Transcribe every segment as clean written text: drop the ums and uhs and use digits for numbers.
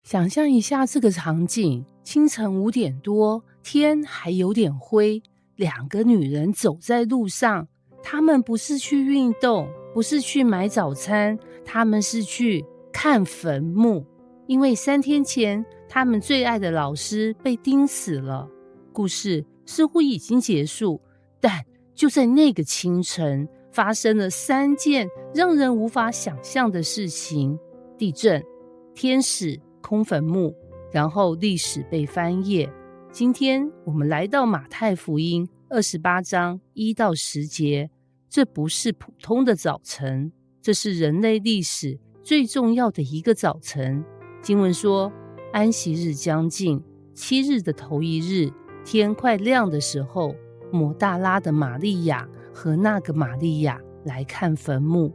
想象一下这个场景，清晨5点多，天还有点灰，两个女人走在路上，她们不是去运动，不是去买早餐，她们是去看坟墓。因为3天前，她们最爱的老师被钉死了。故事似乎已经结束，但就在那个清晨，发生了3件让人无法想象的事情：地震、天使、空坟墓，然后历史被翻页。今天我们来到马太福音28章1到10节，这不是普通的早晨，这是人类历史最重要的一个早晨。经文说，安息日将近，7日的头一日，天快亮的时候，抹大拉的玛利亚和那个玛利亚来看坟墓。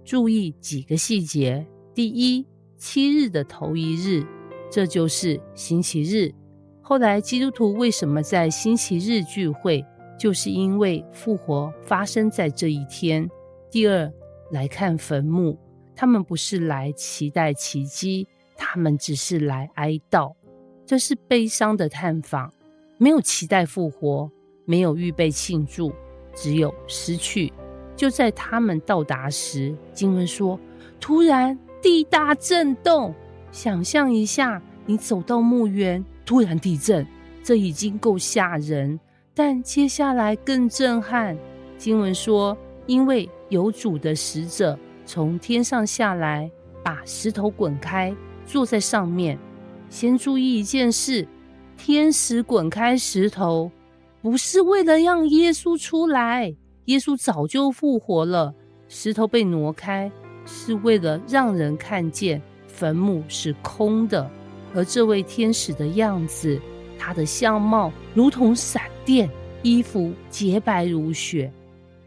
注意几个细节。第一，7日的头一日，这就是星期日。后来基督徒为什么在星期日聚会，就是因为复活发生在这一天。第二，来看坟墓，他们不是来期待奇迹，他们只是来哀悼。这是悲伤的探访，没有期待复活，没有预备庆祝，只有失去。就在他们到达时，经文说，突然地大震动。想象一下，你走到墓园，突然地震，这已经够吓人，但接下来更震撼。经文说，因为有主的使者从天上下来，把石头滚开，坐在上面。先注意一件事，天使滚开石头，不是为了让耶稣出来，耶稣早就复活了。石头被挪开，是为了让人看见坟墓是空的。而这位天使的样子，他的相貌如同闪电，衣服洁白如雪。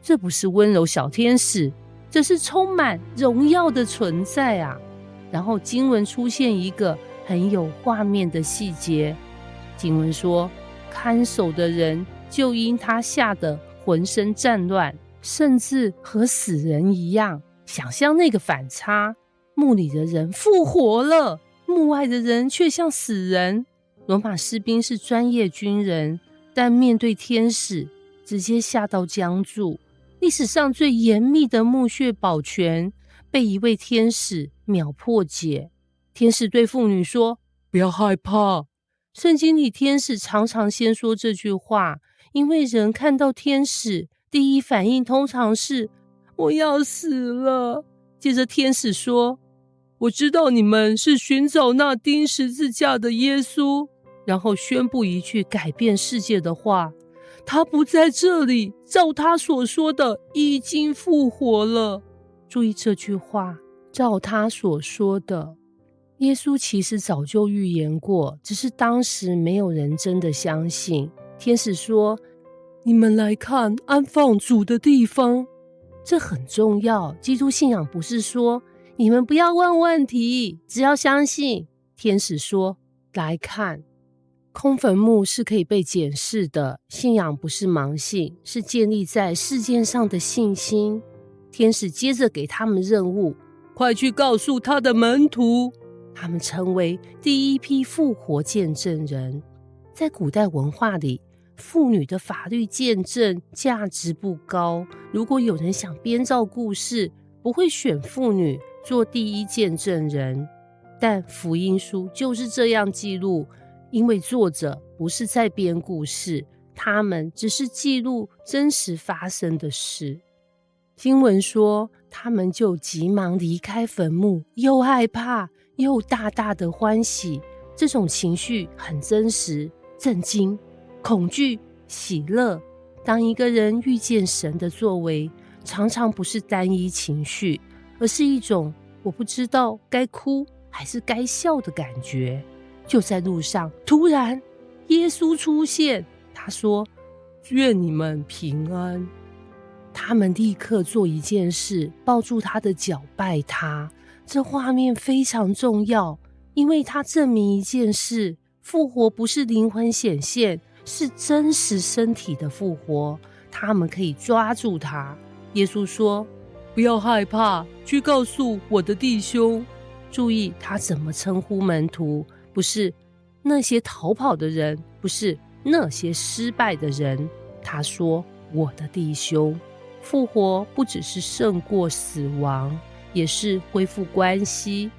这不是温柔小天使，这是充满荣耀的存在啊！然后经文出现一个很有画面的细节。经文说，看守的人就因他吓得浑身战乱，甚至和死人一样。想象那个反差，墓里的人复活了，墓外的人却像死人。罗马士兵是专业军人，但面对天使，直接吓到僵住。历史上最严密的墓穴保全，被一位天使秒破解。天使对妇女说，不要害怕。圣经里天使常常先说这句话，因为人看到天使，第一反应通常是我要死了。接着天使说，我知道你们是寻找那钉十字架的耶稣，然后宣布一句改变世界的话，他不在这里，照他所说的已经复活了。注意这句话，照他所说的。耶稣其实早就预言过，只是当时没有人真的相信。天使说，你们来看安放主的地方。这很重要，基督信仰不是说你们不要问问题，只要相信。天使说，来看。空坟墓是可以被检视的，信仰不是盲信，是建立在事件上的信心。天使接着给他们任务，快去告诉他的门徒。他们成为第一批复活见证人。在古代文化里，妇女的法律见证价值不高，如果有人想编造故事，不会选妇女做第一见证人。但福音书就是这样记录，因为作者不是在编故事，他们只是记录真实发生的事。经文说，他们就急忙离开坟墓，又害怕又大大的欢喜。这种情绪很真实，震惊、恐惧、喜乐。当一个人遇见神的作为，常常不是单一情绪，而是一种我不知道该哭还是该笑的感觉。就在路上，突然耶稣出现，他说，愿你们平安。他们立刻做一件事，抱住他的脚拜他。这画面非常重要，因为它证明一件事，复活不是灵魂显现，是真实身体的复活。他们可以抓住他。耶稣说，不要害怕，去告诉我的弟兄。注意他怎么称呼门徒，不是那些逃跑的人，不是那些失败的人。他说我的弟兄。复活不只是胜过死亡，也是恢复关系。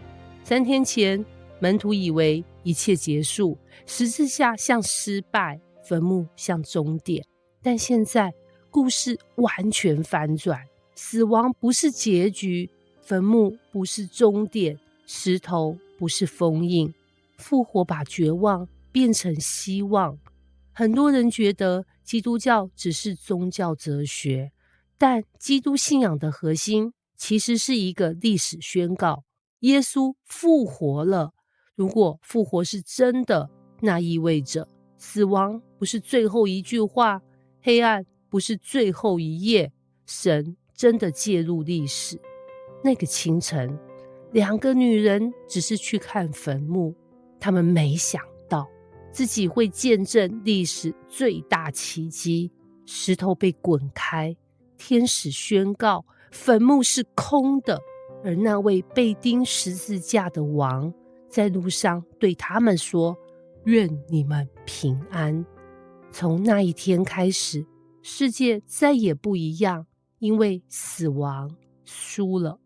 3天前，门徒以为一切结束，十字架像失败，坟墓像终点。但现在故事完全反转，死亡不是结局，坟墓不是终点，石头不是封印，复活把绝望变成希望。很多人觉得基督教只是宗教哲学，但基督信仰的核心其实是一个历史宣告：耶稣复活了。如果复活是真的，那意味着死亡不是最后一句话，黑暗不是最后一页，神真的介入历史。那个清晨，2个女人只是去看坟墓，她们没想到自己会见证历史最大奇迹，石头被滚开，天使宣告坟墓是空的，而那位被钉十字架的王在路上对他们说：愿你们平安。从那一天开始，世界再也不一样，因为死亡输了。